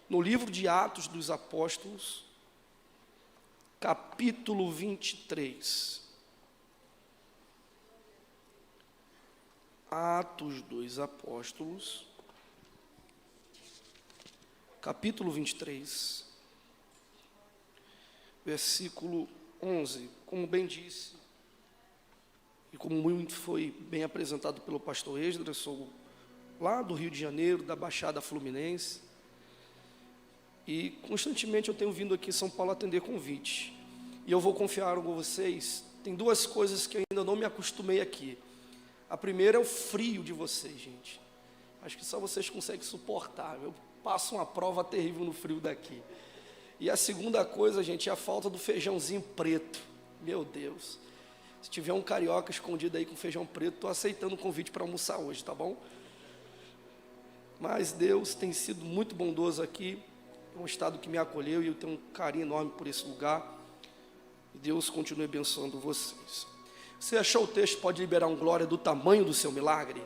no livro de Atos dos Apóstolos, capítulo 23. Atos dos Apóstolos, capítulo 23, versículo 11. Como bem disse, e como muito foi bem apresentado pelo pastor Esdras, sou lá do Rio de Janeiro, da Baixada Fluminense, e constantemente eu tenho vindo aqui em São Paulo atender convite. E eu vou confiar com vocês, tem duas coisas que eu ainda não me acostumei aqui. A primeira é o frio de vocês, gente. Acho que só vocês conseguem suportar. Eu passo uma prova terrível no frio daqui. E a segunda coisa, gente, é a falta do feijãozinho preto. Meu Deus. Se tiver um carioca escondido aí com feijão preto, estou aceitando o convite para almoçar hoje, tá bom? Mas Deus tem sido muito bondoso aqui. É um estado que me acolheu e eu tenho um carinho enorme por esse lugar. E Deus continue abençoando vocês. Você achou o texto? Pode liberar um glória do tamanho do seu milagre?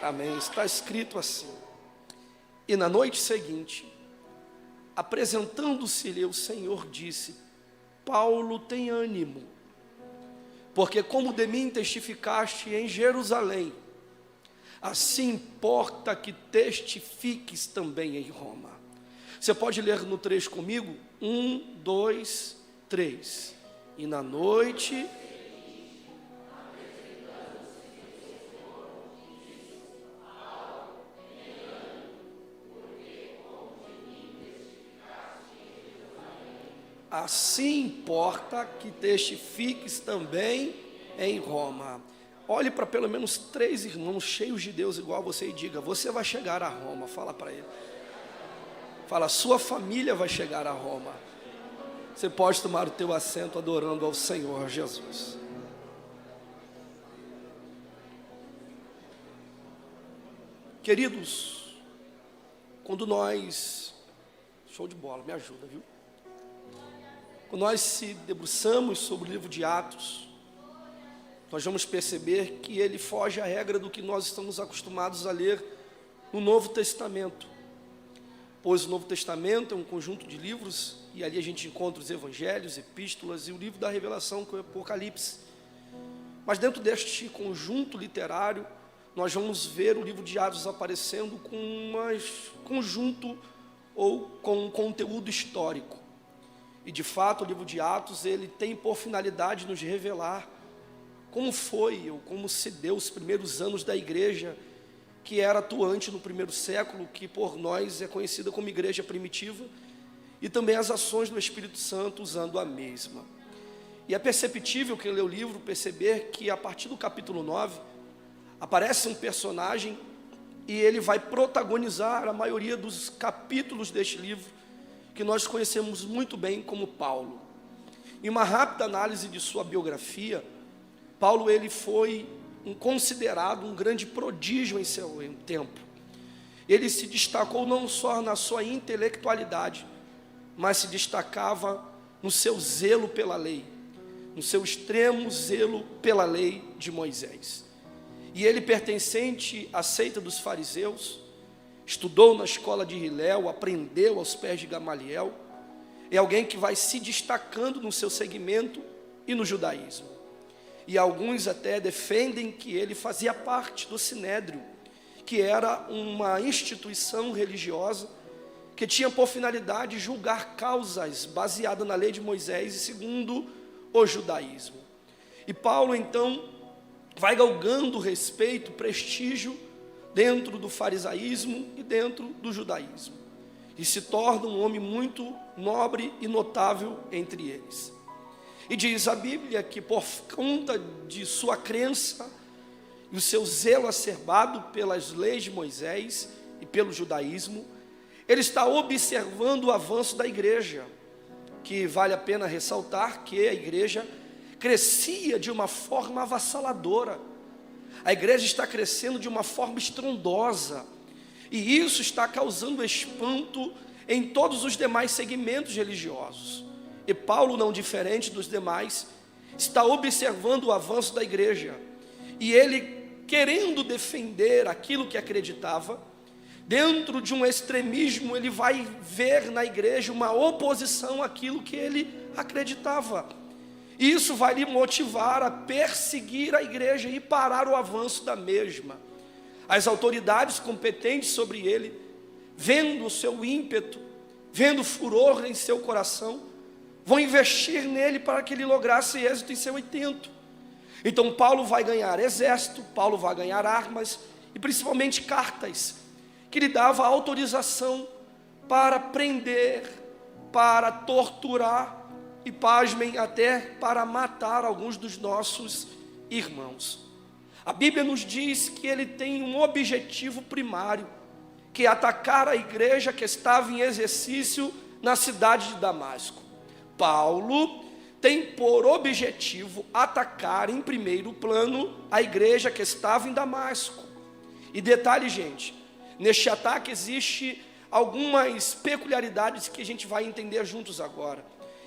Amém. Está escrito assim: e na noite seguinte, apresentando-se-lhe o Senhor, disse: Paulo, tem ânimo, porque como de mim testificaste em Jerusalém, assim importa que testifiques também em Roma. Você pode ler no 3 comigo? 1, 2, 3. E na noite... assim importa que testifiques também em Roma. Olhe para pelo menos 3 irmãos cheios de Deus igual a você e diga: você vai chegar a Roma. Fala para ele. Fala: sua família vai chegar a Roma. Você pode tomar o teu assento adorando ao Senhor Jesus. Queridos, quando nós... Show de bola, me ajuda, viu? Quando nós se debruçamos sobre o livro de Atos, nós vamos perceber que ele foge à regra do que nós estamos acostumados a ler no Novo Testamento. Pois o Novo Testamento é um conjunto de livros, e ali a gente encontra os evangelhos, epístolas e o livro da Revelação, que é o Apocalipse. Mas dentro deste conjunto literário, nós vamos ver o livro de Atos aparecendo com um conjunto ou com um conteúdo histórico. E de fato o livro de Atos, ele tem por finalidade nos revelar como foi ou como se deu os primeiros anos da igreja, que era atuante no primeiro século, que por nós é conhecida como igreja primitiva, e também as ações do Espírito Santo usando a mesma. E é perceptível, quem lê o livro, perceber que a partir do capítulo 9, aparece um personagem e ele vai protagonizar a maioria dos capítulos deste livro, que nós conhecemos muito bem como Paulo. Em uma rápida análise de sua biografia, Paulo ele foi considerado um grande prodígio em seu tempo. Ele se destacou não só na sua intelectualidade, mas se destacava no seu zelo pela lei, no seu extremo zelo pela lei de Moisés. E ele, pertencente à seita dos fariseus, estudou na escola de Hilel, aprendeu aos pés de Gamaliel, é alguém que vai se destacando no seu segmento e no judaísmo. E alguns até defendem que ele fazia parte do Sinédrio, que era uma instituição religiosa que tinha por finalidade julgar causas baseadas na lei de Moisés e segundo o judaísmo. E Paulo então vai galgando respeito, prestígio dentro do farisaísmo e dentro do judaísmo, e se torna um homem muito nobre e notável entre eles. E diz a Bíblia que por conta de sua crença e o seu zelo acerbado pelas leis de Moisés e pelo judaísmo, ele está observando o avanço da igreja, que vale a pena ressaltar que a igreja crescia de uma forma avassaladora. A igreja está crescendo de uma forma estrondosa, e isso está causando espanto em todos os demais segmentos religiosos. E Paulo, não diferente dos demais, está observando o avanço da igreja, e ele, querendo defender aquilo que acreditava, dentro de um extremismo, ele vai ver na igreja uma oposição àquilo que ele acreditava. E isso vai lhe motivar a perseguir a igreja e parar o avanço da mesma. As autoridades competentes sobre ele, vendo o seu ímpeto, vendo o furor em seu coração, vão investir nele para que ele lograsse êxito em seu intento. Então Paulo vai ganhar exército, Paulo vai ganhar armas e principalmente cartas, que lhe dava autorização para prender, para torturar e, pasmem, até para matar alguns dos nossos irmãos. A Bíblia nos diz que ele tem um objetivo primário, que é atacar a igreja que estava em exercício na cidade de Damasco. Paulo tem por objetivo atacar em primeiro plano a igreja que estava em Damasco. E detalhe, gente, neste ataque existe algumas peculiaridades que a gente vai entender juntos agora.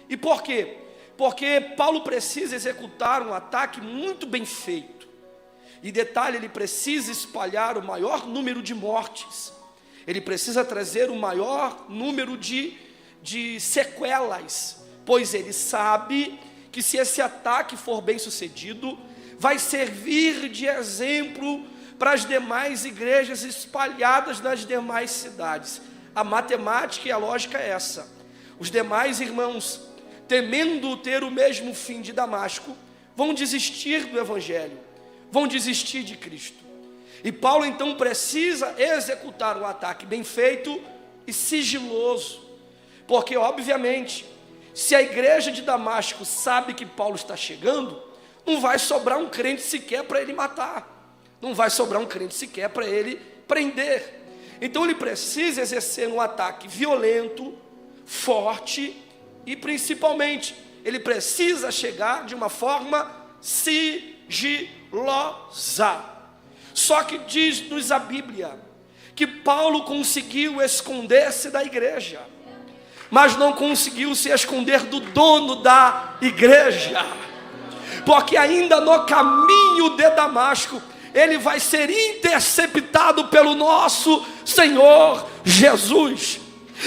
E por quê? Porque Paulo precisa executar um ataque muito bem feito. E detalhe, ele precisa espalhar o maior número de mortes. Ele precisa trazer o maior número de sequelas, pois ele sabe que se esse ataque for bem sucedido, vai servir de exemplo para as demais igrejas espalhadas nas demais cidades. A matemática e a lógica é essa: os demais irmãos, temendo ter o mesmo fim de Damasco, vão desistir do evangelho, vão desistir de Cristo. E Paulo então precisa executar um ataque bem feito e sigiloso, porque obviamente, se a igreja de Damasco sabe que Paulo está chegando, não vai sobrar um crente sequer para ele matar, não vai sobrar um crente sequer para ele prender. Então ele precisa exercer um ataque violento, forte e principalmente ele precisa chegar de uma forma sigilosa. Só que diz-nos a Bíblia que Paulo conseguiu esconder-se da igreja, mas não conseguiu se esconder do dono da igreja, porque ainda no caminho de Damasco, ele vai ser interceptado pelo nosso Senhor Jesus,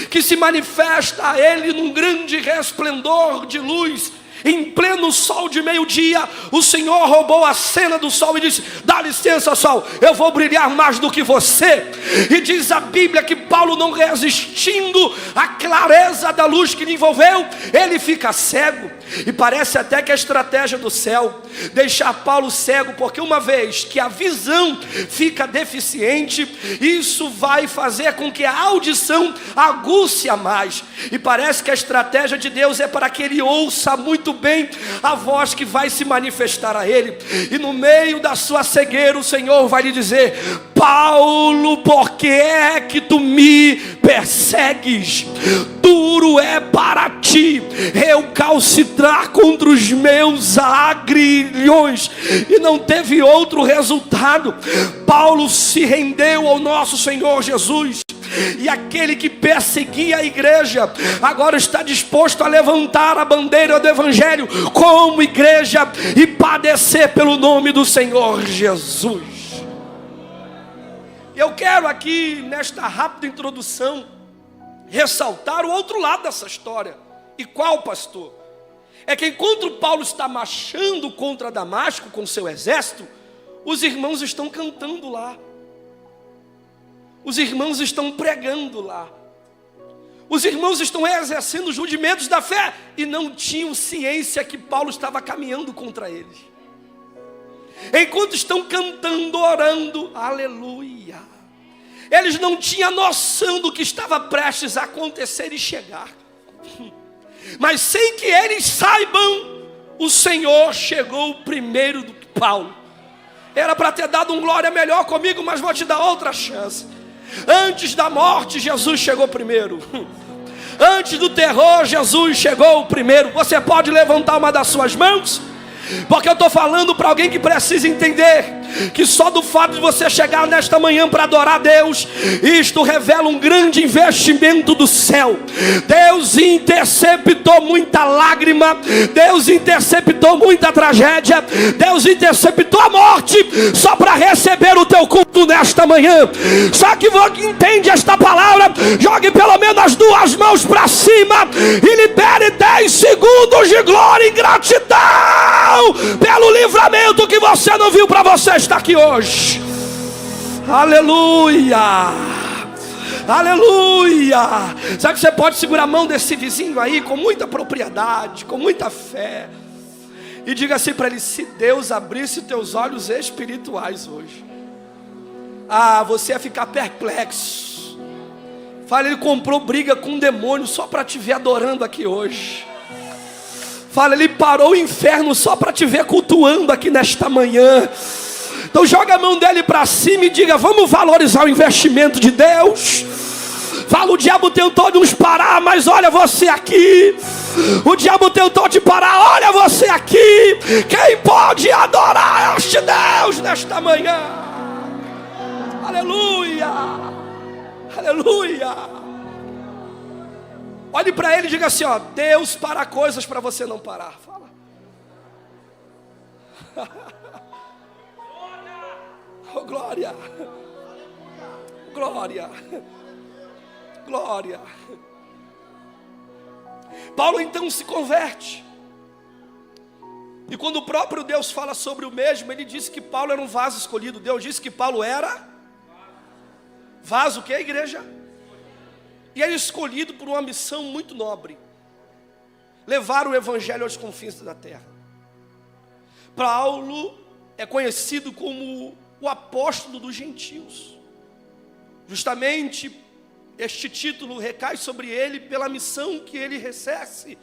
que se manifesta a ele num grande resplendor de luz. Em pleno sol de meio-dia, o Senhor roubou a cena do sol e disse: dá licença, sol, eu vou brilhar mais do que você. E diz a Bíblia que Paulo, não resistindo à clareza da luz que lhe envolveu, ele fica cego. E parece até que a estratégia do céu deixar Paulo cego, porque uma vez que a visão fica deficiente, isso vai fazer com que a audição aguce a mais. E parece que a estratégia de Deus é para que ele ouça muito bem a voz que vai se manifestar a ele. E no meio da sua cegueira, o Senhor vai lhe dizer: Paulo, por que é que tu me persegues? Duro é para ti recalcitrar contra os meus agrilhões. E não teve outro resultado. Paulo se rendeu ao nosso Senhor Jesus. E aquele que perseguia a igreja agora está disposto a levantar a bandeira do evangelho como igreja e padecer pelo nome do Senhor Jesus. Eu quero aqui, nesta rápida introdução, ressaltar o outro lado dessa história. E qual, pastor? É que enquanto Paulo está marchando contra Damasco com seu exército, os irmãos estão cantando lá, os irmãos estão pregando lá, os irmãos estão exercendo os rudimentos da fé e não tinham ciência que Paulo estava caminhando contra eles. Enquanto estão cantando, orando, aleluia, eles não tinham noção do que estava prestes a acontecer e chegar. Mas sem que eles saibam, o Senhor chegou primeiro do que Paulo. Era para ter dado um glória melhor comigo, mas vou te dar outra chance. Antes da morte, Jesus chegou primeiro. Antes do terror, Jesus chegou primeiro. Você pode levantar uma das suas mãos? Porque eu estou falando para alguém que precisa entender que só do fato de você chegar nesta manhã para adorar a Deus, isto revela um grande investimento do céu. Deus interceptou muita lágrima, Deus interceptou muita tragédia, Deus interceptou a morte, só para receber o teu culto nesta manhã. Só que você entende esta palavra, jogue pelo menos as duas mãos para cima e libere 10 segundos de glória e gratidão pelo livramento que você não viu para você estar aqui hoje. Aleluia, aleluia. Sabe que você pode segurar a mão desse vizinho aí com muita propriedade, com muita fé, e diga assim para ele: se Deus abrisse teus olhos espirituais hoje, você ia ficar perplexo. Fala, ele comprou briga com um demônio só para te ver adorando aqui hoje. Fala, ele parou o inferno só para te ver cultuando aqui nesta manhã. Então joga a mão dele para cima e diga: vamos valorizar o investimento de Deus. Fala, o diabo tentou nos parar, mas olha você aqui. O diabo tentou te parar, olha você aqui. Quem pode adorar este Deus nesta manhã? Aleluia, aleluia. Olhe para ele e diga assim: ó, Deus para coisas para você não parar. Fala. Oh, glória, glória, glória. Paulo então se converte. E quando o próprio Deus fala sobre o mesmo, ele disse que Paulo era um vaso escolhido. Deus disse que Paulo era vaso, o que é, igreja? E é escolhido por uma missão muito nobre: levar o evangelho aos confins da terra. Paulo é conhecido como o apóstolo dos gentios. Justamente este título recai sobre ele pela missão que ele recebe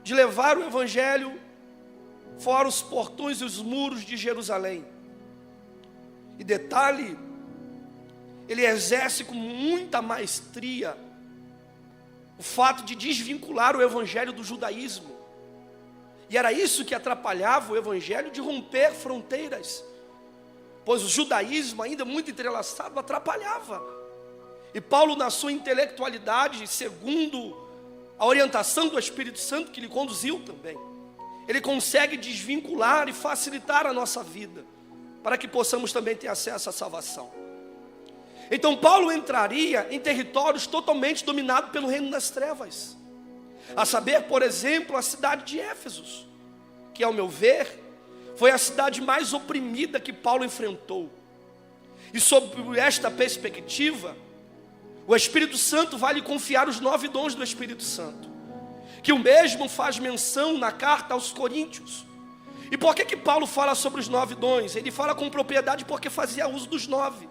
de levar o evangelho fora os portões e os muros de Jerusalém. E detalhe, ele exerce com muita maestria o fato de desvincular o evangelho do judaísmo. E era isso que atrapalhava o evangelho de romper fronteiras, pois o judaísmo, ainda muito entrelaçado, atrapalhava. E Paulo, na sua intelectualidade, segundo a orientação do Espírito Santo que lhe conduziu também, ele consegue desvincular e facilitar a nossa vida, para que possamos também ter acesso à salvação. Então Paulo entraria em territórios totalmente dominados pelo reino das trevas, a saber, por exemplo, a cidade de Éfeso, que, ao meu ver, foi a cidade mais oprimida que Paulo enfrentou. E sob esta perspectiva, o Espírito Santo vai lhe confiar os 9 dons do Espírito Santo, que o mesmo faz menção na carta aos Coríntios. E por que Paulo fala sobre os 9 dons? Ele fala com propriedade porque fazia uso dos 9.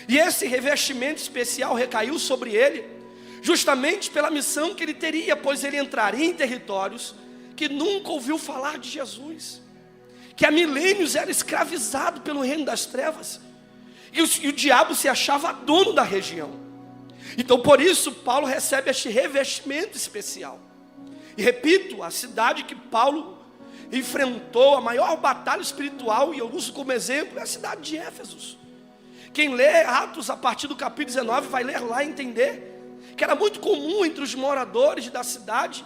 E esse revestimento especial recaiu sobre ele justamente pela missão que ele teria, pois ele entraria em territórios que nunca ouviu falar de Jesus, que há milênios era escravizado pelo reino das trevas, e o diabo se achava dono da região. Então por isso Paulo recebe este revestimento especial. E repito, a cidade que Paulo enfrentou a maior batalha espiritual, e eu uso como exemplo, é a cidade de Éfeso. Quem lê Atos a partir do capítulo 19 vai ler lá e entender que era muito comum entre os moradores da cidade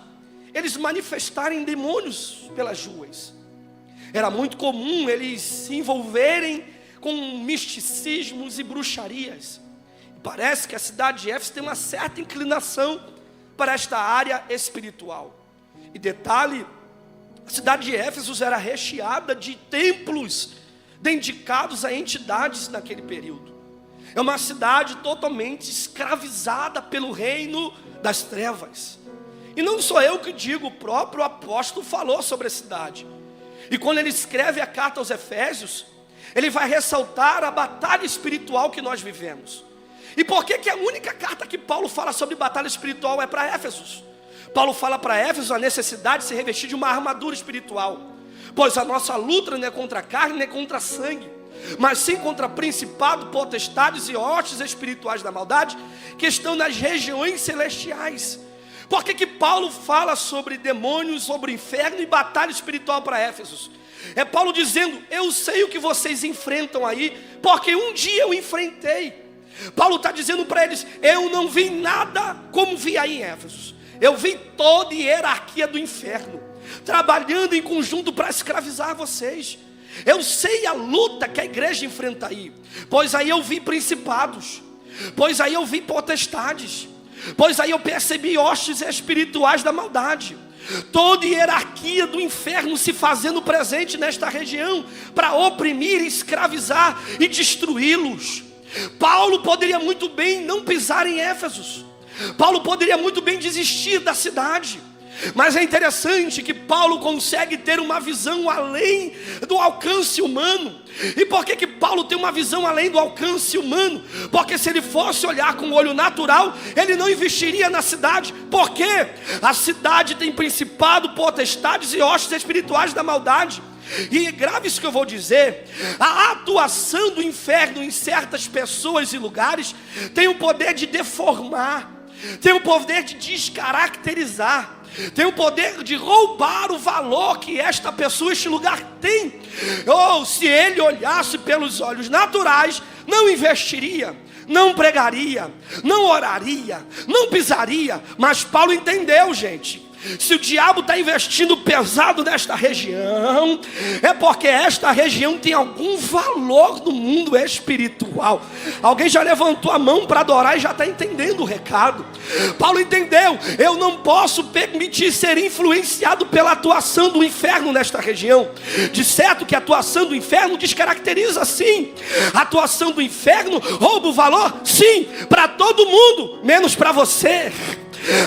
eles manifestarem demônios pelas ruas. Era muito comum eles se envolverem com misticismos e bruxarias. Parece que a cidade de Éfeso tem uma certa inclinação para esta área espiritual. E detalhe, a cidade de Éfeso era recheada de templos dedicados a entidades naquele período. É uma cidade totalmente escravizada pelo reino das trevas. E não sou eu que digo, o próprio apóstolo falou sobre a cidade. E quando ele escreve a carta aos Efésios, ele vai ressaltar a batalha espiritual que nós vivemos. E por que a única carta que Paulo fala sobre batalha espiritual é para Éfeso? Paulo fala para Éfeso a necessidade de se revestir de uma armadura espiritual, pois a nossa luta não é contra a carne, nem contra sangue, mas sim contra principados, potestades e hostes espirituais da maldade, que estão nas regiões celestiais. Por que Paulo fala sobre demônios, sobre o inferno e batalha espiritual para Éfeso? É Paulo dizendo: eu sei o que vocês enfrentam aí, porque um dia eu enfrentei. Paulo está dizendo para eles: eu não vi nada como vi aí em Éfeso. Eu vi toda a hierarquia do inferno trabalhando em conjunto para escravizar vocês. Eu sei a luta que a igreja enfrenta aí, pois aí eu vi principados, pois aí eu vi potestades, pois aí eu percebi hostes espirituais da maldade, toda a hierarquia do inferno se fazendo presente nesta região para oprimir, escravizar e destruí-los. Paulo poderia muito bem não pisar em Éfeso, Paulo poderia muito bem desistir da cidade. Mas é interessante que Paulo consegue ter uma visão além do alcance humano. E por que Paulo tem uma visão além do alcance humano? Porque se ele fosse olhar com o olho natural, ele não investiria na cidade. Por quê? A cidade tem principado, potestades e hostes espirituais da maldade. E grave isso que eu vou dizer: a atuação do inferno em certas pessoas e lugares tem o poder de deformar, tem o poder de descaracterizar, tem o poder de roubar o valor que esta pessoa, este lugar tem. Ou se ele olhasse pelos olhos naturais, não investiria, não pregaria, não oraria, não pisaria. Mas Paulo entendeu, gente. Se o diabo está investindo pesado nesta região, é porque esta região tem algum valor no mundo espiritual. Alguém já levantou a mão para adorar e já está entendendo o recado. Paulo entendeu: eu não posso permitir ser influenciado pela atuação do inferno nesta região. De certo que a atuação do inferno descaracteriza, sim. A atuação do inferno rouba o valor, sim, para todo mundo, menos para você.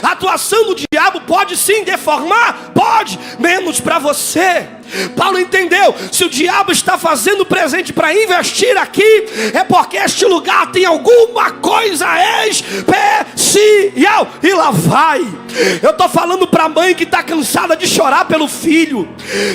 A atuação do diabo pode sim deformar, pode, menos para você. Paulo entendeu: se o diabo está fazendo presente para investir aqui, é porque este lugar tem alguma coisa especial. E lá vai. Eu estou falando para a mãe que está cansada de chorar pelo filho.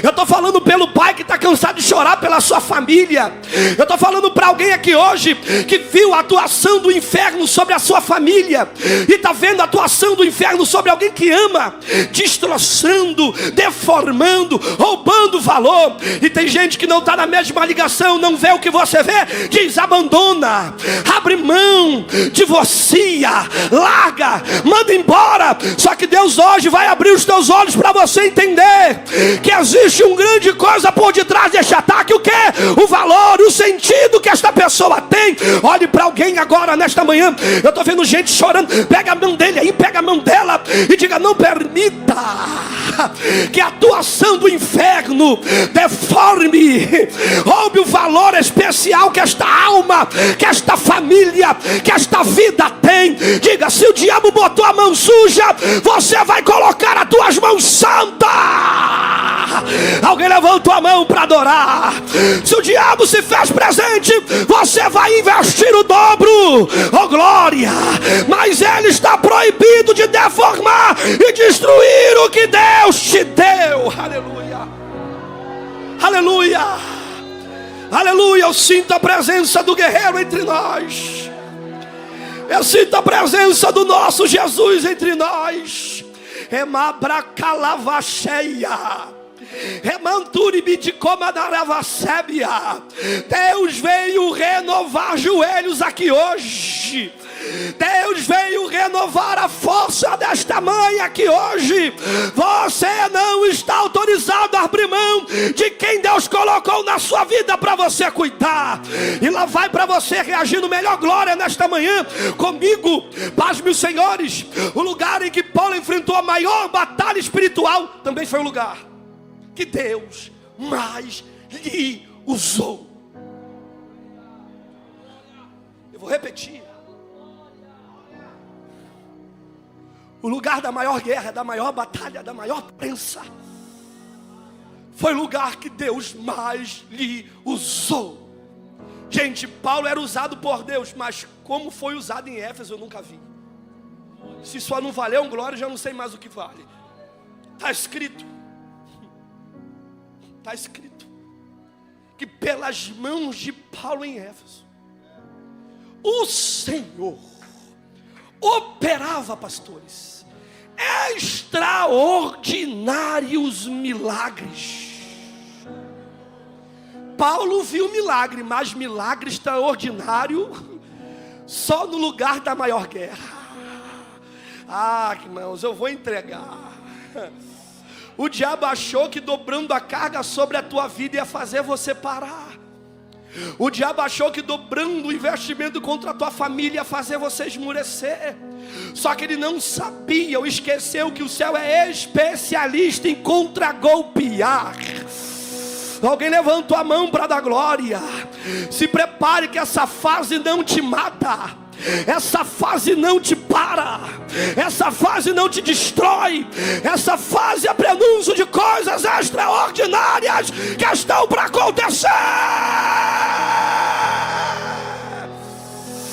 Eu estou falando pelo pai que está cansado de chorar pela sua família. Eu estou falando para alguém aqui hoje que viu a atuação do inferno sobre a sua família e está vendo a atuação do inferno sobre alguém que ama, destroçando, deformando, roubando valor. E tem gente que não está na mesma ligação, não vê o que você vê, diz: abandona, abre mão, divorcia, larga, manda embora. Só que Deus hoje vai abrir os teus olhos para você entender que existe uma grande coisa por detrás deste ataque. O que? O valor, o sentido que esta pessoa tem. Olhe para alguém agora nesta manhã. Eu estou vendo gente chorando. Pega a mão dele aí, pega a mão dela e diga: não permita que a atuação do inferno deforme, roube o valor especial que esta alma, que esta família, que esta vida tem. Diga: se o diabo botou a mão suja, você vai colocar as tuas mãos santas. Alguém levantou a mão para adorar. Se o diabo se fez presente, você vai investir o dobro. Oh glória! Mas ele está proibido de deformar e destruir o que Deus te deu. Aleluia, aleluia, aleluia. Eu sinto a presença do guerreiro entre nós. Eu sinto a presença do nosso Jesus entre nós. Emabracalavacheia, Deus veio renovar joelhos aqui hoje. Deus veio renovar a força desta mãe aqui hoje. Você não está autorizado a abrir mão de quem Deus colocou na sua vida para você cuidar. E lá vai para você reagir no melhor glória nesta manhã comigo. Pasme os senhores, o lugar em que Paulo enfrentou a maior batalha espiritual também foi o lugar que Deus mais lhe usou. Eu vou repetir. O lugar da maior guerra, da maior batalha, da maior prensa, foi o lugar que Deus mais lhe usou. Gente, Paulo era usado por Deus, mas como foi usado em Éfeso eu nunca vi. Se só não valeu um glória, já não sei mais o que vale. Está escrito que pelas mãos de Paulo em Éfeso, o Senhor operava, pastores, extraordinários milagres. Paulo viu milagre, mas milagre extraordinário só no lugar da maior guerra. Irmãos, eu vou entregar. O diabo achou que dobrando a carga sobre a tua vida ia fazer você parar. O diabo achou que dobrando o investimento contra a tua família ia fazer você esmurecer. Só que ele não sabia ou esqueceu que o céu é especialista em contragolpear. Alguém levantou a mão para dar glória. Se prepare que essa fase não te mata. Essa fase não te para. Essa fase não te destrói. Essa fase é prenúncio de coisas extraordinárias que estão para acontecer.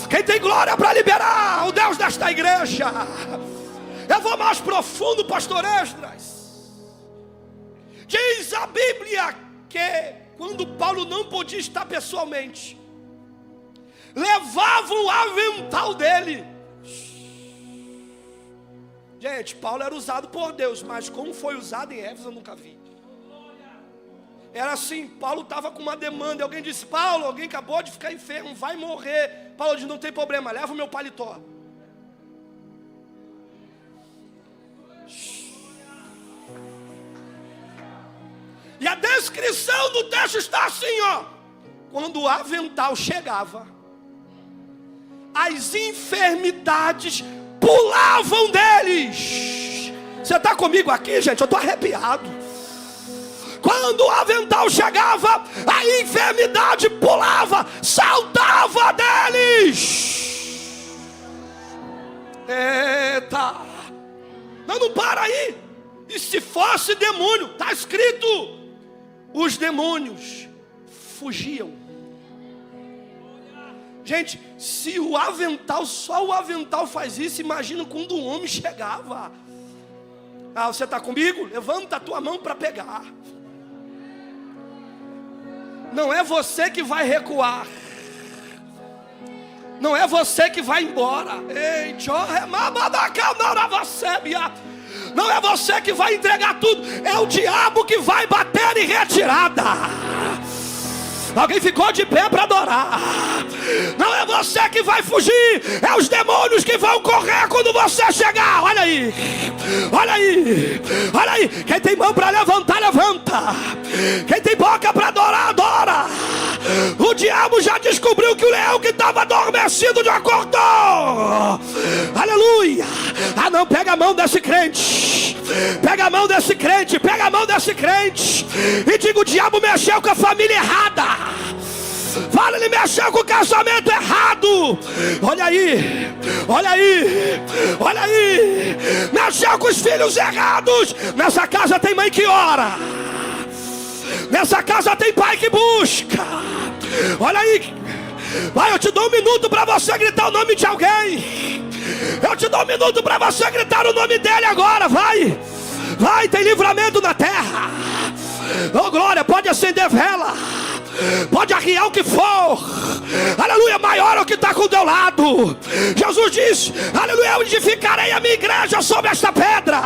Quem tem glória para liberar? O Deus desta igreja. Eu vou mais profundo, pastor Esdras. Diz a Bíblia que quando Paulo não podia estar pessoalmente, levavam o avental dele. Gente, Paulo era usado por Deus, mas como foi usado em Éfeso eu nunca vi. Era assim, Paulo estava com uma demanda, alguém disse: Paulo, alguém acabou de ficar enfermo, vai morrer. Paulo disse: não tem problema, leva o meu paletó. E a descrição do texto está assim, ó. Quando o avental chegava, as enfermidades pulavam deles. Você está comigo aqui, gente? Eu estou arrepiado. Quando o avental chegava, a enfermidade pulava, saltava deles. Eita! Não para aí. E se fosse demônio, está escrito, os demônios fugiam. Gente, se o avental, só o avental faz isso, imagina quando um homem chegava. Você está comigo? Levanta a tua mão para pegar. Não é você que vai recuar. Não é você que vai embora. Não é você que vai entregar tudo. É o diabo que vai bater em retirada. Alguém ficou de pé para adorar. Não é você que vai fugir. É os demônios que vão correr quando você chegar. Olha aí. Olha aí. Olha aí. Quem tem mão para levantar, levanta. Quem tem boca para adorar, adora. O diabo já descobriu que o leão que estava adormecido já acordou. Aleluia. Não, pega a mão desse crente. Pega a mão desse crente. Pega a mão desse crente. E diga: o diabo mexeu com a família errada. Fala, ele mexeu com o casamento errado. Olha aí. Olha aí. Olha aí. Mexeu com os filhos errados. Nessa casa tem mãe que ora. Nessa casa tem pai que busca. Olha aí. Vai, eu te dou um minuto para você gritar o nome de alguém. Eu te dou um minuto para você gritar o nome dele agora. Vai. Vai, tem livramento na terra. Oh glória, pode acender vela. Pode arriar o que for. Aleluia, maior é o que está com o teu lado. Jesus disse: aleluia, eu edificarei a minha igreja sobre esta pedra,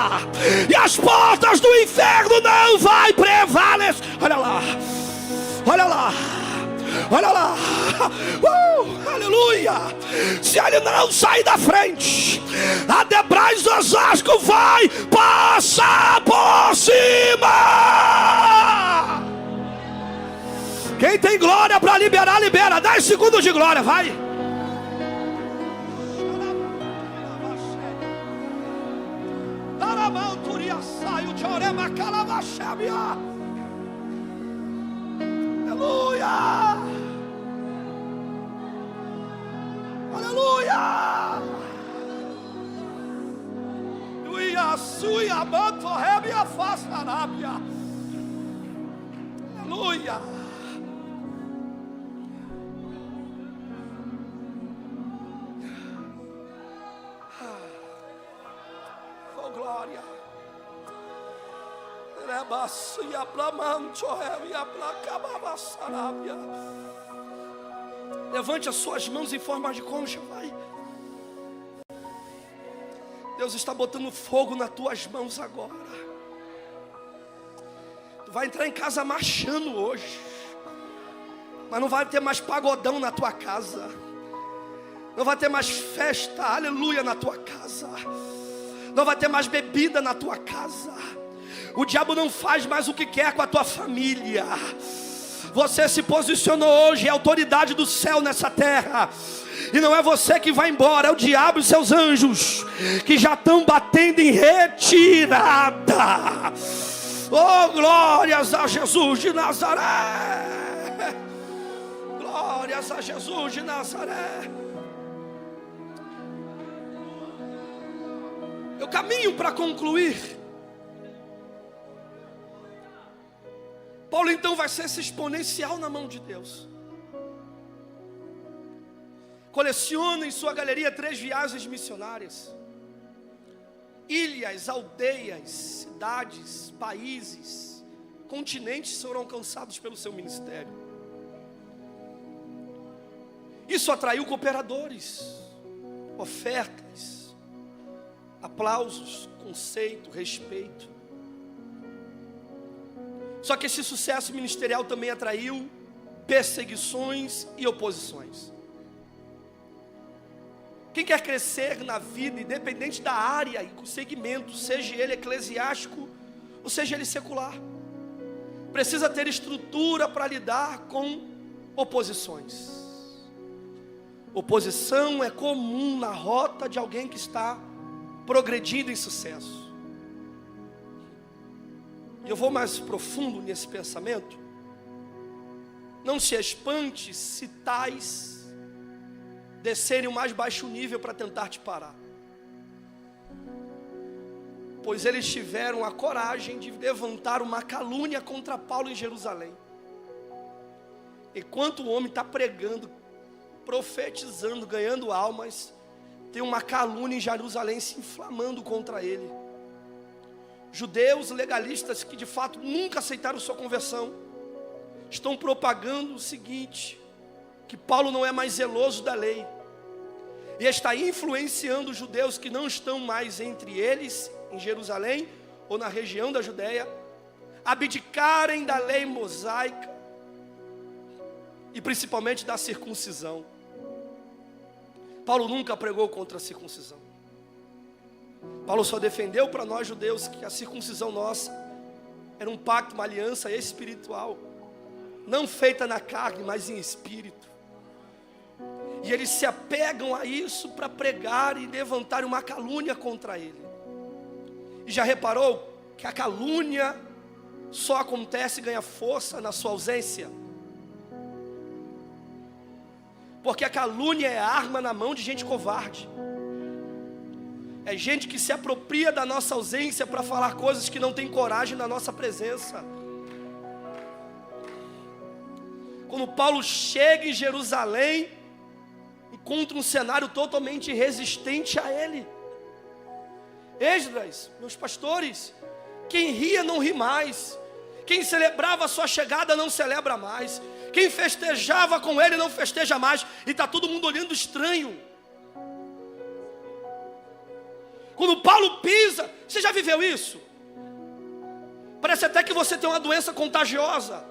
e as portas do inferno não vai prevalecer. Olha lá. Olha lá. Olha lá. Aleluia. Se ele não sair da frente, a Debrais Osasco vai passar por cima. Quem tem glória para liberar, libera. 10 segundos de glória, vai. Aleluia. Aleluia. Aleluia. Oh glória. Levante as suas mãos em forma de concha, vai. Deus está botando fogo nas tuas mãos agora. Tu vai entrar em casa marchando hoje, mas não vai ter mais pagodão na tua casa. Não vai ter mais festa, aleluia, na tua casa. Não vai ter mais bebida na tua casa. O diabo não faz mais o que quer com a tua família. Você se posicionou hoje, é a autoridade do céu nessa terra. E não é você que vai embora, é o diabo e seus anjos que já estão batendo em retirada. Oh, glórias a Jesus de Nazaré. Glórias a Jesus de Nazaré. Eu caminho para concluir. Paulo então vai ser esse exponencial na mão de Deus. Coleciona em sua galeria 3 viagens missionárias. Ilhas, aldeias, cidades, países, continentes foram alcançados pelo seu ministério. Isso atraiu cooperadores, ofertas, aplausos, conceito, respeito. Só que esse sucesso ministerial também atraiu perseguições e oposições. Quem quer crescer na vida, independente da área e segmento, seja ele eclesiástico ou seja ele secular, precisa ter estrutura para lidar com oposições. Oposição é comum na rota de alguém que está progredindo em sucesso. E eu vou mais profundo nesse pensamento. Não se espante se tais descerem o mais baixo nível para tentar te parar, pois eles tiveram a coragem de levantar uma calúnia contra Paulo em Jerusalém. Enquanto o homem está pregando, profetizando, ganhando almas, tem uma calúnia em Jerusalém se inflamando contra ele. Judeus legalistas que de fato nunca aceitaram sua conversão estão propagando o seguinte: que Paulo não é mais zeloso da lei, e está influenciando os judeus que não estão mais entre eles, em Jerusalém, ou na região da Judéia, abdicarem da lei mosaica, e principalmente da circuncisão. Paulo nunca pregou contra a circuncisão. Paulo só defendeu para nós judeus que a circuncisão nossa era um pacto, uma aliança espiritual, não feita na carne, mas em espírito. E eles se apegam a isso para pregar e levantar uma calúnia contra ele. E já reparou que a calúnia só acontece e ganha força na sua ausência? Porque a calúnia é arma na mão de gente covarde. É gente que se apropria da nossa ausência para falar coisas que não tem coragem na nossa presença. Quando Paulo chega em Jerusalém, encontra um cenário totalmente resistente a ele. Esdras, meus pastores, quem ria não ri mais, quem celebrava a sua chegada não celebra mais, quem festejava com ele não festeja mais, e está todo mundo olhando estranho. Quando Paulo pisa, você já viveu isso? Parece até que você tem uma doença contagiosa,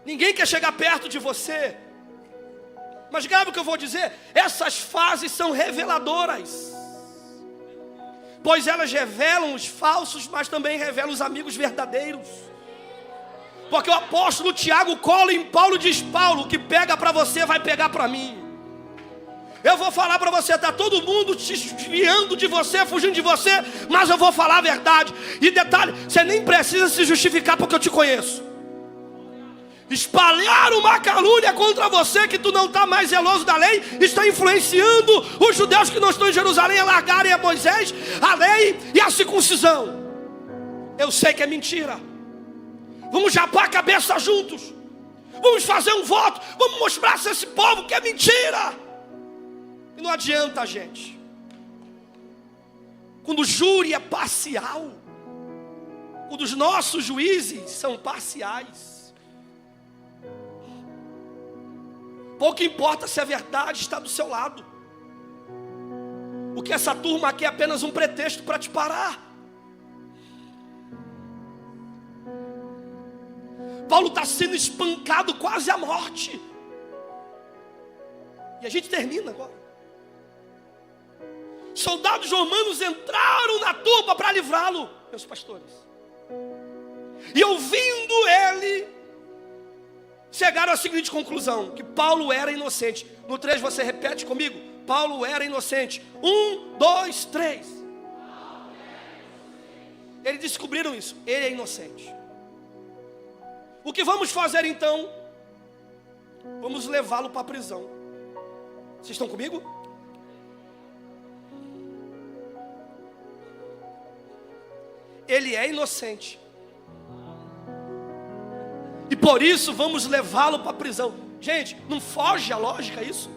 ninguém quer chegar perto de você. Mas grave o que eu vou dizer, essas fases são reveladoras, pois elas revelam os falsos, mas também revelam os amigos verdadeiros. Porque o apóstolo Tiago cola em Paulo e diz: Paulo, o que pega para você vai pegar para mim. Eu vou falar para você, está todo mundo te desviando de você, fugindo de você, mas eu vou falar a verdade. E detalhe, você nem precisa se justificar porque eu te conheço. Espalhar uma calúnia contra você, que tu não está mais zeloso da lei, está influenciando os judeus que não estão em Jerusalém a largarem a Moisés, a lei e a circuncisão. Eu sei que é mentira. Vamos japar a cabeça juntos, vamos fazer um voto, vamos mostrar a esse povo que é mentira. E não adianta, gente. Quando o júri é parcial, quando os nossos juízes são parciais, pouco importa se a verdade está do seu lado. O que essa turma aqui é apenas um pretexto para te parar. Paulo está sendo espancado quase à morte. E a gente termina agora. Soldados romanos entraram na turba para livrá-lo, meus pastores. E ouvindo ele, chegaram à seguinte conclusão: que Paulo era inocente. No 3 você repete comigo: Paulo era inocente. 1, 2, 3. Eles descobriram isso, ele é inocente. O que vamos fazer então? Vamos levá-lo para a prisão. Vocês estão comigo? Ele é inocente. E por isso vamos levá-lo para a prisão. Gente, não foge a lógica isso?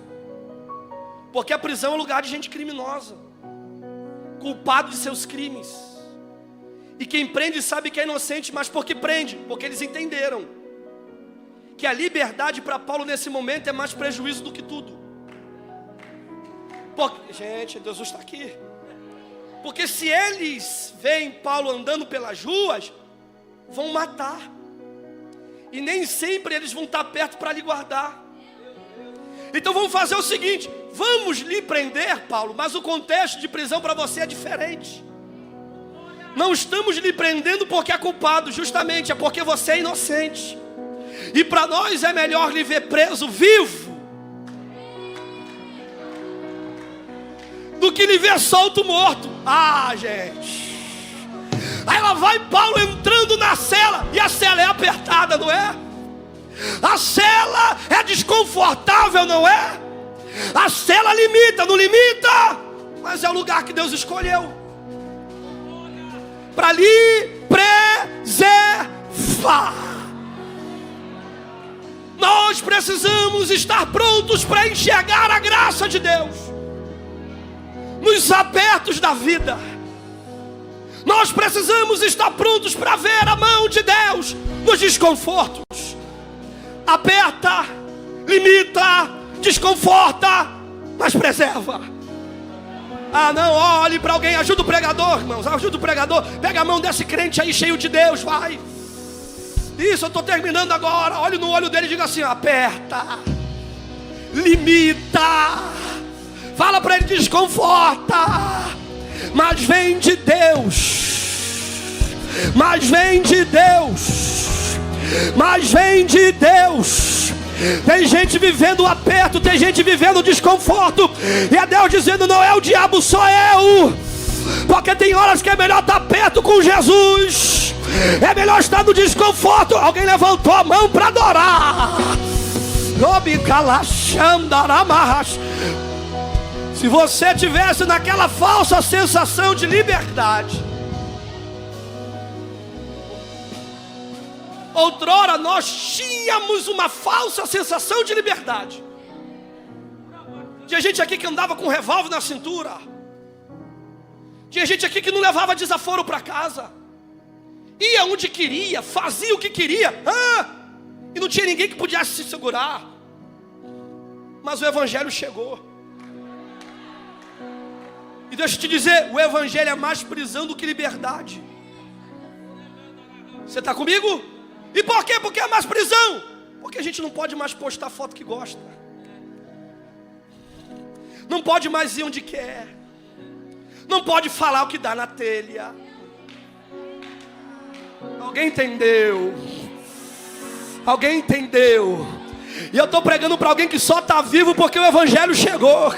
Porque a prisão é um lugar de gente criminosa, culpado de seus crimes. E quem prende sabe que é inocente, mas por que prende? Porque eles entenderam que a liberdade para Paulo nesse momento é mais prejuízo do que tudo. Porque, gente, Deus está aqui. Porque se eles veem Paulo andando pelas ruas, vão matar. E nem sempre eles vão estar perto para lhe guardar. Então vamos fazer o seguinte: vamos lhe prender, Paulo, mas o contexto de prisão para você é diferente. Não estamos lhe prendendo porque é culpado, justamente é porque você é inocente. E para nós é melhor lhe ver preso vivo do que lhe ver solto morto. Ah, gente. Aí lá vai Paulo entrando na cela, e a cela é apertada, não é? A cela é desconfortável, não é? A cela limita, não limita? Mas é o lugar que Deus escolheu para lhe preservar. Nós precisamos estar prontos para enxergar a graça de Deus nos apertos da vida. Nós precisamos estar prontos para ver a mão de Deus nos desconfortos. Aperta, limita, desconforta, mas preserva. Ah, não, olhe para alguém, ajuda o pregador, irmãos, ajuda o pregador. Pega a mão desse crente aí cheio de Deus, vai. Isso, eu estou terminando agora. Olhe no olho dele e diga assim: aperta, limita, fala para ele: desconforta, mas vem de Deus, mas vem de Deus, mas vem de Deus. Tem gente vivendo aperto, tem gente vivendo desconforto, e é Deus dizendo: não é o diabo, sou eu. Porque tem horas que é melhor estar perto com Jesus, é melhor estar no desconforto. Alguém levantou a mão para adorar. Se você tivesse naquela falsa sensação de liberdade, outrora nós tínhamos uma falsa sensação de liberdade. Tinha gente aqui que andava com um revólver na cintura. Tinha gente aqui que não levava desaforo para casa. Ia onde queria, fazia o que queria. E não tinha ninguém que pudesse se segurar. Mas o Evangelho chegou. E deixa eu te dizer, o Evangelho é mais prisão do que liberdade. Você está comigo? E por quê? Porque é mais prisão. Porque a gente não pode mais postar foto que gosta. Não pode mais ir onde quer. Não pode falar o que dá na telha. Alguém entendeu? Alguém entendeu? E eu estou pregando para alguém que só está vivo porque o Evangelho chegou.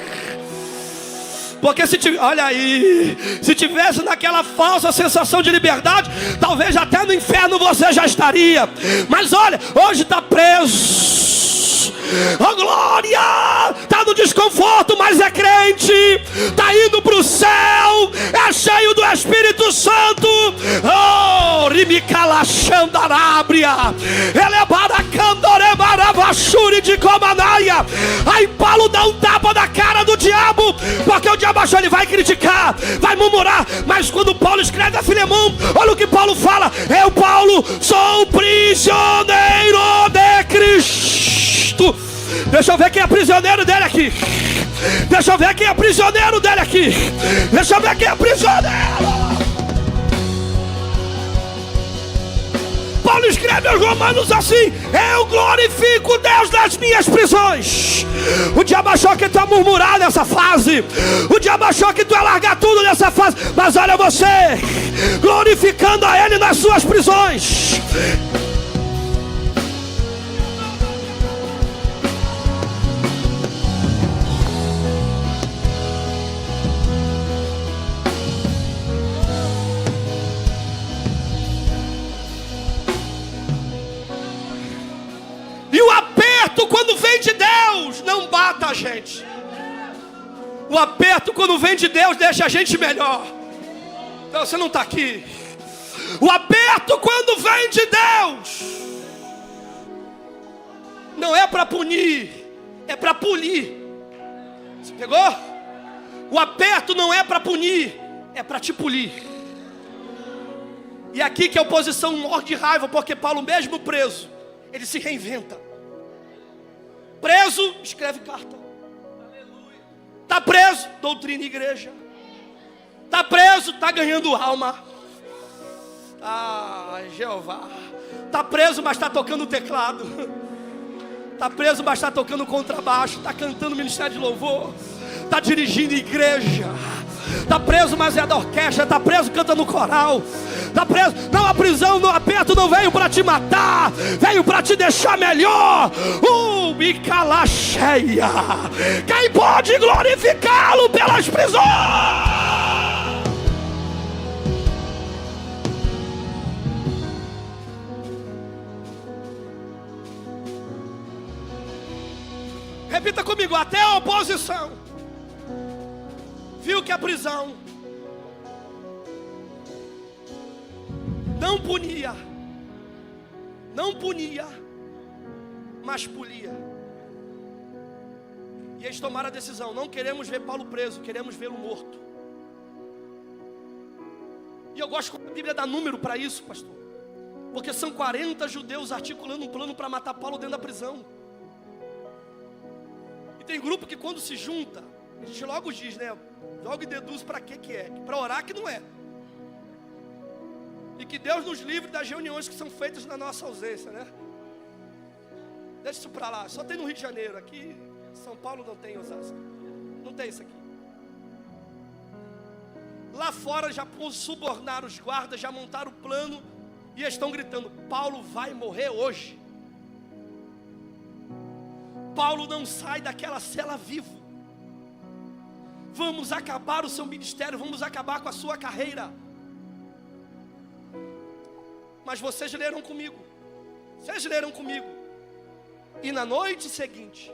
Porque olha aí, se tivesse naquela falsa sensação de liberdade, talvez até no inferno você já estaria. Mas olha, hoje está preso. Oh glória! Está no desconforto, mas é crente. Está indo para o céu. É cheio do Espírito Santo. Oh, rimicalaxandarábria. Ele é baracandorebaravachuri de comanaia. Aí Paulo dá um tapa na cara do diabo. Porque o diabo achou, ele vai criticar, vai murmurar. Mas quando Paulo escreve a Filemão, olha o que Paulo fala: eu, Paulo, sou prisioneiro de Cristo. Deixa eu ver quem é prisioneiro dele aqui. Deixa eu ver quem é prisioneiro dele aqui. Deixa eu ver quem é prisioneiro. Paulo escreve aos Romanos assim: eu glorifico Deus nas minhas prisões. O diabo achou que tu ia murmurar nessa fase. O diabo achou que tu ia largar tudo nessa fase. Mas olha você, glorificando a Ele nas suas prisões. E o aperto, quando vem de Deus, não bata a gente. O aperto, quando vem de Deus, deixa a gente melhor. Então, você não está aqui. O aperto, quando vem de Deus, não é para punir, é para polir. Você pegou? O aperto não é para punir, é para te polir. E aqui que a oposição morre de raiva, porque Paulo, mesmo preso, ele se reinventa. Preso, escreve carta. Está preso, doutrina e igreja. Está preso, está ganhando alma. Ah, Jeová. Está preso, mas está tocando teclado. Está preso, mas está tocando contrabaixo. Está cantando ministério de louvor. Está dirigindo igreja. Está preso, mas é da orquestra. Está preso, canta no coral. Está preso. Não, a prisão, no aperto não veio para te matar. Veio para te deixar melhor. Micala cheia. Quem pode glorificá-lo pelas prisões? Repita comigo: até a oposição viu que a prisão não punia, mas polia. E eles tomaram a decisão: não queremos ver Paulo preso, queremos vê-lo morto. E eu gosto que a Bíblia dá número para isso, pastor, porque são 40 judeus articulando um plano para matar Paulo dentro da prisão. E tem grupo que quando se junta, a gente logo diz, né? Logo deduz para que é. Para orar que não é. E que Deus nos livre das reuniões que são feitas na nossa ausência, né? Deixa isso para lá. Só tem no Rio de Janeiro. Aqui em São Paulo não tem Osasco. Não tem isso aqui. Lá fora já subornaram os guardas, já montaram o plano e estão gritando: Paulo vai morrer hoje. Paulo não sai daquela cela vivo. Vamos acabar o seu ministério, vamos acabar com a sua carreira. Mas vocês leram comigo. E na noite seguinte,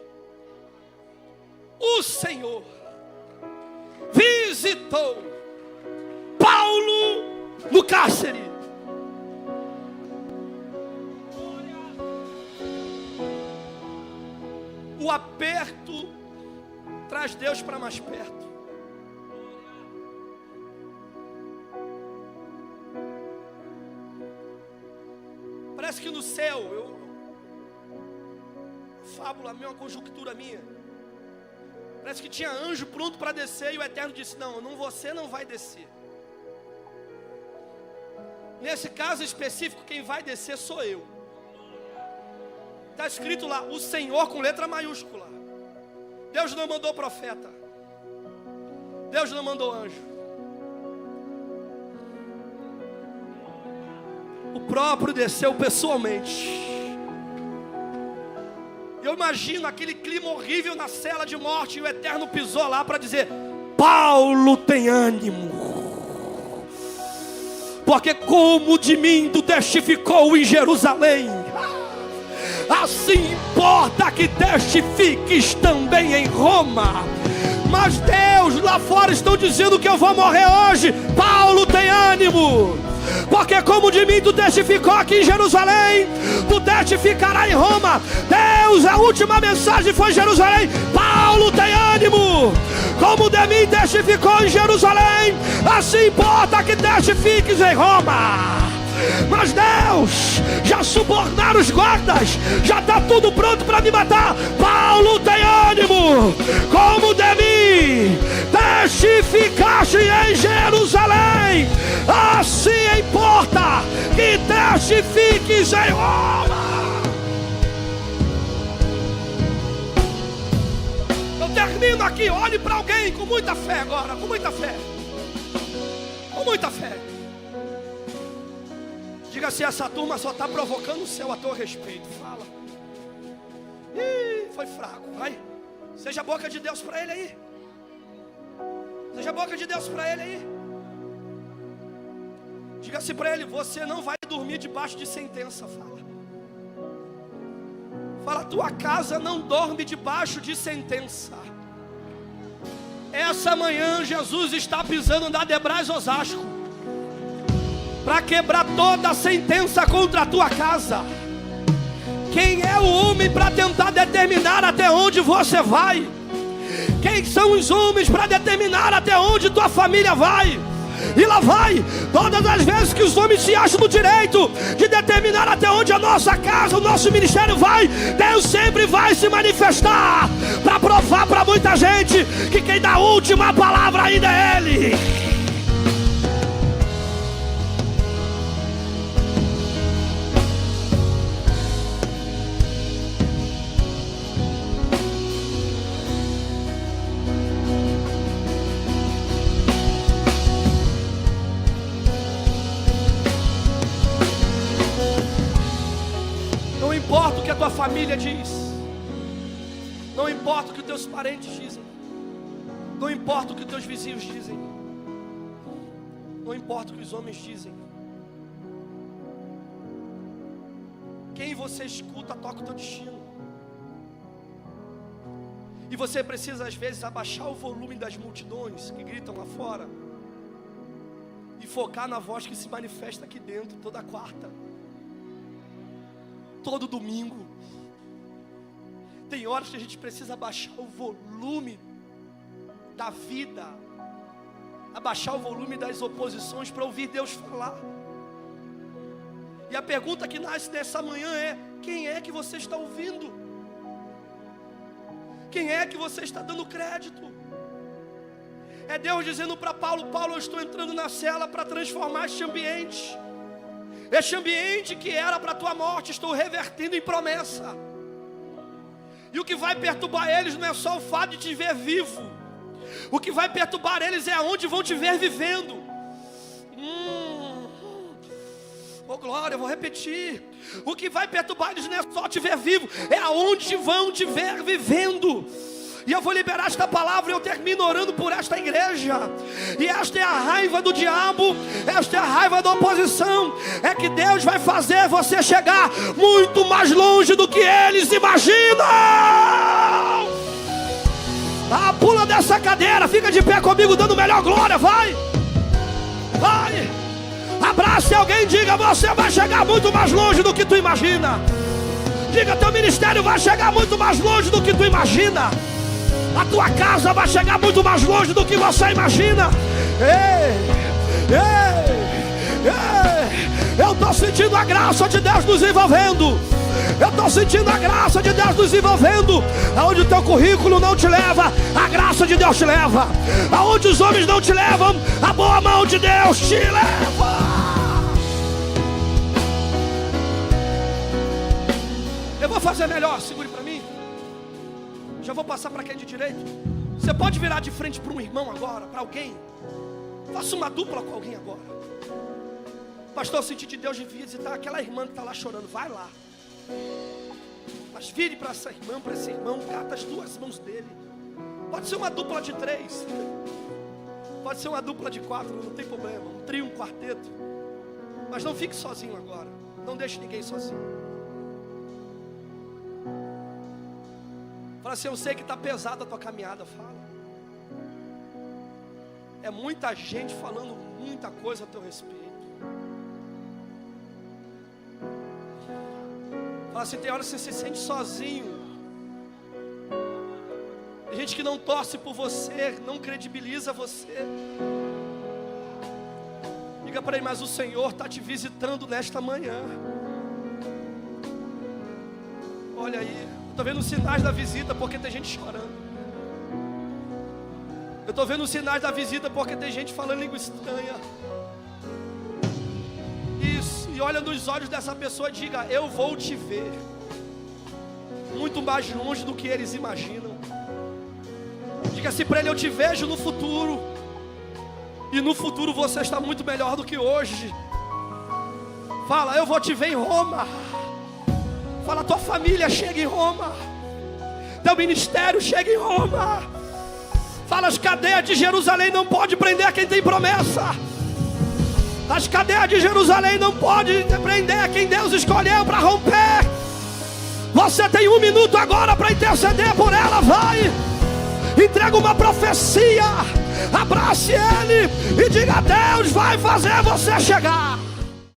o Senhor visitou Paulo no cárcere. O aperto traz Deus para mais perto. Parece que no céu, fábula minha, uma conjuntura minha, parece que tinha anjo pronto para descer e o Eterno disse: não, você não vai descer. Nesse caso específico, quem vai descer sou eu. Está escrito lá, o Senhor com letra maiúscula. Deus não mandou profeta. Deus não mandou anjo. O próprio desceu pessoalmente. Eu imagino aquele clima horrível na cela de morte. E o Eterno pisou lá para dizer: Paulo, tem ânimo. Porque como de mim tu testificou em Jerusalém, assim importa que testifiques também em Roma. Mas Deus, lá fora estão dizendo que eu vou morrer hoje. Paulo, tem ânimo. Porque como de mim tu testificou aqui em Jerusalém, tu testificarás em Roma. Deus, a última mensagem foi Jerusalém. Paulo, tem ânimo. Como de mim testificou em Jerusalém, assim importa que testifiques em Roma. mas Deus já subornaram os guardas, já está tudo pronto para me matar. Paulo, tem ânimo, como de mim testificaste em Jerusalém, assim importa que testifiques em Roma. Eu termino aqui, olhe para alguém com muita fé agora, com muita fé. Com muita fé. Diga se essa turma só está provocando o céu a teu respeito. Fala. Ih, foi fraco. Vai. Seja a boca de Deus para ele aí. Seja a boca de Deus para ele aí. Diga-se para ele: você não vai dormir debaixo de sentença. Fala. Fala: tua casa não dorme debaixo de sentença. Essa manhã Jesus está pisando na Debrais Osasco para quebrar toda a sentença contra a tua casa. Quem é o homem para tentar determinar até onde você vai? Quem são os homens para determinar até onde tua família vai? E lá vai, todas as vezes que os homens se acham no direito de determinar até onde a nossa casa, o nosso ministério vai, Deus sempre vai se manifestar para provar para muita gente que quem dá a última palavra ainda é Ele. Não importa o que a tua família diz, não importa o que os teus parentes dizem, não importa o que os teus vizinhos dizem, não importa o que os homens dizem. Quem você escuta toca o teu destino. E você precisa às vezes abaixar o volume das multidões que gritam lá fora e focar na voz que se manifesta aqui dentro toda quarta, todo domingo. Tem horas que a gente precisa abaixar o volume da vida, abaixar o volume das oposições para ouvir Deus falar. E a pergunta que nasce nessa manhã é: quem é que você está ouvindo? Quem é que você está dando crédito? É Deus dizendo para Paulo: Paulo, eu estou entrando na cela para transformar este ambiente. Este ambiente que era para a tua morte, estou revertendo em promessa. E o que vai perturbar eles não é só o fato de te ver vivo. O que vai perturbar eles é aonde vão te ver vivendo. Oh glória, eu vou repetir. O que vai perturbar eles não é só te ver vivo, é aonde vão te ver vivendo. E eu vou liberar esta palavra e eu termino orando por esta igreja. E esta é a raiva do diabo, esta é a raiva da oposição. É que Deus vai fazer você chegar muito mais longe do que eles imaginam. Ah, pula dessa cadeira, fica de pé comigo dando melhor glória, vai. Vai. Abrace alguém e diga: você vai chegar muito mais longe do que tu imagina. Diga: teu ministério vai chegar muito mais longe do que tu imagina. A tua casa vai chegar muito mais longe do que você imagina. Ei, ei, ei. Eu estou sentindo a graça de Deus nos envolvendo. Eu estou sentindo a graça de Deus nos envolvendo. Aonde o teu currículo não te leva, a graça de Deus te leva. Aonde os homens não te levam, a boa mão de Deus te leva. Eu vou fazer melhor, segure para mim. Já vou passar para quem de direito. Você pode virar de frente para um irmão agora, para alguém. Faça uma dupla com alguém agora. Pastor, eu senti de Deus de visitar aquela irmã que está lá chorando. Vai lá. Mas vire para essa irmã, para esse irmão. Cata as duas mãos dele. Pode ser uma dupla de 3. Pode ser uma dupla de 4, não tem problema. Um trio, um quarteto. Mas não fique sozinho agora. Não deixe ninguém sozinho. Fala assim: eu sei que está pesada a tua caminhada. Fala. É muita gente falando muita coisa a teu respeito. Fala assim: tem horas que você se sente sozinho. Tem gente que não torce por você, não credibiliza você. Diga para ele, mas o Senhor está te visitando nesta manhã. Olha aí, eu estou vendo os sinais da visita porque tem gente chorando. Eu estou vendo os sinais da visita porque tem gente falando língua estranha. Isso, e olha nos olhos dessa pessoa e diga, eu vou te ver muito mais longe do que eles imaginam. Diga assim para ele, eu te vejo no futuro. E no futuro você está muito melhor do que hoje. Fala, eu vou te ver em Roma. Fala, tua família chega em Roma. Teu ministério chega em Roma. Fala, as cadeias de Jerusalém não podem prender quem tem promessa. As cadeias de Jerusalém não podem prender quem Deus escolheu para romper. Você tem 1 minuto agora para interceder por ela, vai. Entrega uma profecia, abrace ele e diga, Deus vai fazer você chegar.